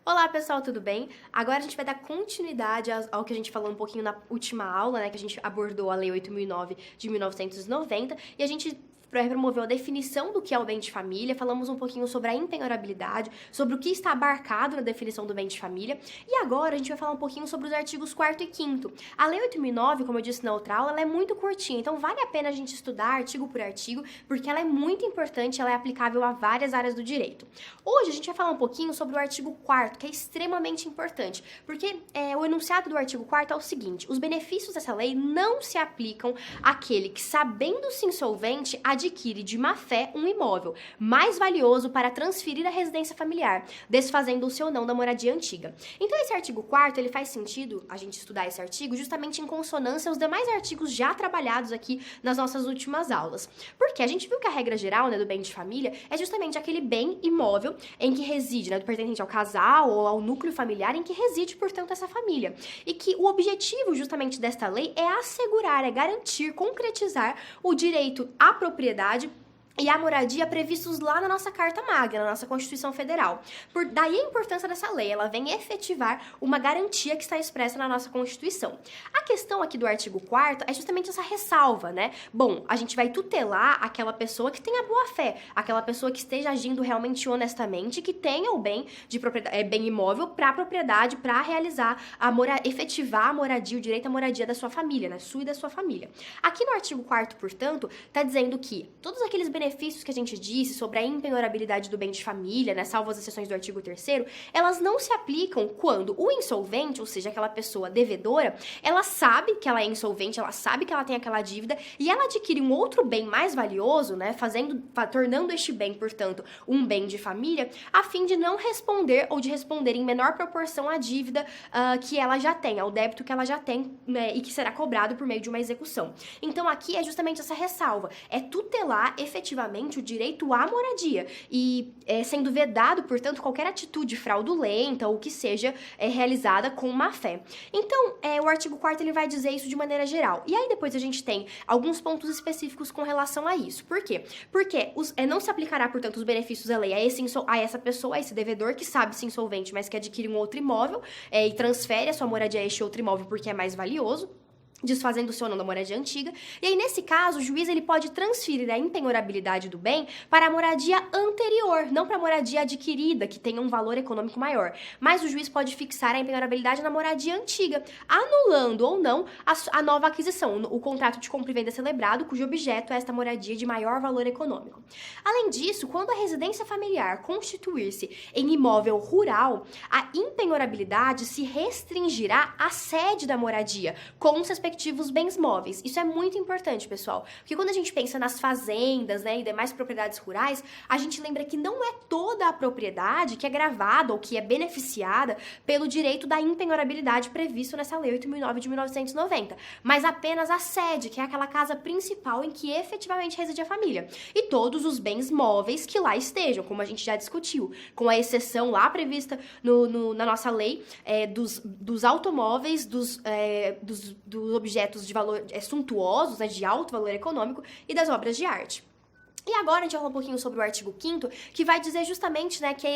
Olá pessoal, tudo bem? Agora a gente vai dar continuidade ao que a gente falou um pouquinho na última aula, né? Que a gente abordou a Lei 8.009 de 1990 e a gente promoveu a definição do que é o bem de família, falamos um pouquinho sobre a impenhorabilidade, sobre o que está abarcado na definição do bem de família, e agora a gente vai falar um pouquinho sobre os artigos 4º e 5º. A Lei 8.009, como eu disse na outra aula, ela é muito curtinha, então vale a pena a gente estudar artigo por artigo, porque ela é muito importante, ela é aplicável a várias áreas do direito. Hoje a gente vai falar um pouquinho sobre o artigo 4º, que é extremamente importante, porque o enunciado do artigo 4º é o seguinte: os benefícios dessa lei não se aplicam àquele que, sabendo-se insolvente, adquire de má-fé um imóvel mais valioso para transferir à residência familiar, desfazendo-se ou não da moradia antiga. Então esse artigo 4º, ele faz sentido a gente estudar esse artigo justamente em consonância aos demais artigos já trabalhados aqui nas nossas últimas aulas. Porque a gente viu que a regra geral, né, do bem de família é justamente aquele bem imóvel em que reside, né, do pertencente ao casal ou ao núcleo familiar em que reside, portanto, essa família. E que o objetivo justamente desta lei é assegurar, é garantir, concretizar o direito à propriedade e a moradia previstos lá na nossa Carta Magna, na nossa Constituição Federal. Daí a importância dessa lei, ela vem efetivar uma garantia que está expressa na nossa Constituição. A questão aqui do artigo 4º é justamente essa ressalva, né? Bom, a gente vai tutelar aquela pessoa que tenha boa fé, aquela pessoa que esteja agindo realmente honestamente, que tenha o bem de propriedade, bem imóvel para a propriedade, para realizar efetivar a moradia, o direito à moradia da sua família, né? Sua e da sua família. Aqui no artigo 4º, portanto, está dizendo que todos aqueles benefícios que a gente disse sobre a impenhorabilidade do bem de família, né, salvo as exceções do artigo 3º, elas não se aplicam quando o insolvente, ou seja, aquela pessoa devedora, ela sabe que ela é insolvente, ela sabe que ela tem aquela dívida e ela adquire um outro bem mais valioso, né, tornando este bem, portanto, um bem de família, a fim de não responder ou de responder em menor proporção à dívida que ela já tem, ao débito que ela já tem, né, e que será cobrado por meio de uma execução. Então aqui é justamente essa ressalva, é tutelar efetivamente o direito à moradia e sendo vedado, portanto, qualquer atitude fraudulenta ou que seja realizada com má fé. Então, o artigo 4º ele vai dizer isso de maneira geral. E aí depois a gente tem alguns pontos específicos com relação a isso. Por quê? Porque não se aplicará, portanto, os benefícios da lei a essa pessoa, a esse devedor que sabe-se insolvente, mas que adquire um outro imóvel e transfere a sua moradia a este outro imóvel porque é mais valioso, desfazendo-se ou não da moradia antiga. E aí, nesse caso, o juiz ele pode transferir a impenhorabilidade do bem para a moradia anterior, não para a moradia adquirida, que tenha um valor econômico maior. Mas o juiz pode fixar a impenhorabilidade na moradia antiga, anulando ou não a nova aquisição, o contrato de compra e venda celebrado, cujo objeto é esta moradia de maior valor econômico. Além disso, quando a residência familiar constituir-se em imóvel rural, a impenhorabilidade se restringirá à sede da moradia, com os respectivos bens móveis. Isso é muito importante, pessoal, porque quando a gente pensa nas fazendas, né, e demais propriedades rurais, a gente lembra que não é toda a propriedade que é gravada ou que é beneficiada pelo direito da impenhorabilidade previsto nessa Lei 8.009 de 1990, mas apenas a sede, que é aquela casa principal em que efetivamente reside a família, e todos os bens móveis que lá estejam, como a gente já discutiu, com a exceção lá prevista na nossa lei dos automóveis, dos objetos de valor suntuosos, né, de alto valor econômico e das obras de arte. E agora a gente vai falar um pouquinho sobre o artigo 5º, que vai dizer justamente, né, que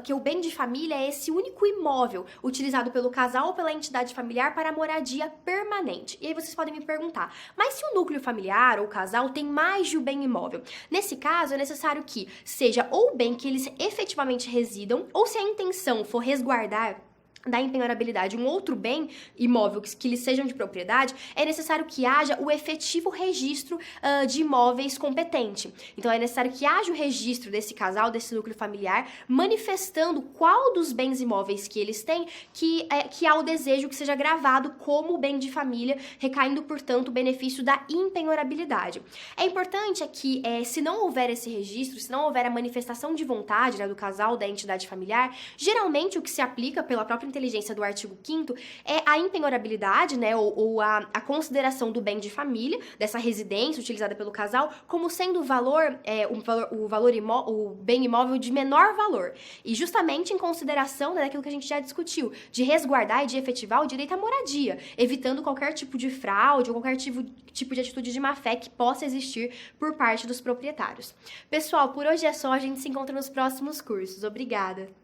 que o bem de família é esse único imóvel utilizado pelo casal ou pela entidade familiar para a moradia permanente. E aí vocês podem me perguntar, mas se o núcleo familiar ou o casal tem mais de um bem imóvel? Nesse caso, é necessário que seja ou o bem que eles efetivamente residam, ou se a intenção for resguardar da impenhorabilidade um outro bem imóvel que lhes sejam de propriedade, é necessário que haja o efetivo registro de imóveis competente. Então, é necessário que haja o registro desse casal, desse núcleo familiar, manifestando qual dos bens imóveis que eles têm que há o desejo que seja gravado como bem de família, recaindo, portanto, o benefício da impenhorabilidade. É importante que, se não houver esse registro, se não houver a manifestação de vontade, né, do casal, da entidade familiar, geralmente o que se aplica pela própria inteligência do artigo 5º é a impenhorabilidade, né, ou a consideração do bem de família, dessa residência utilizada pelo casal, como sendo o bem imóvel de menor valor. E justamente em consideração, né, daquilo que a gente já discutiu, de resguardar e de efetivar o direito à moradia, evitando qualquer tipo de fraude ou qualquer tipo de atitude de má-fé que possa existir por parte dos proprietários. Pessoal, por hoje é só, a gente se encontra nos próximos cursos. Obrigada!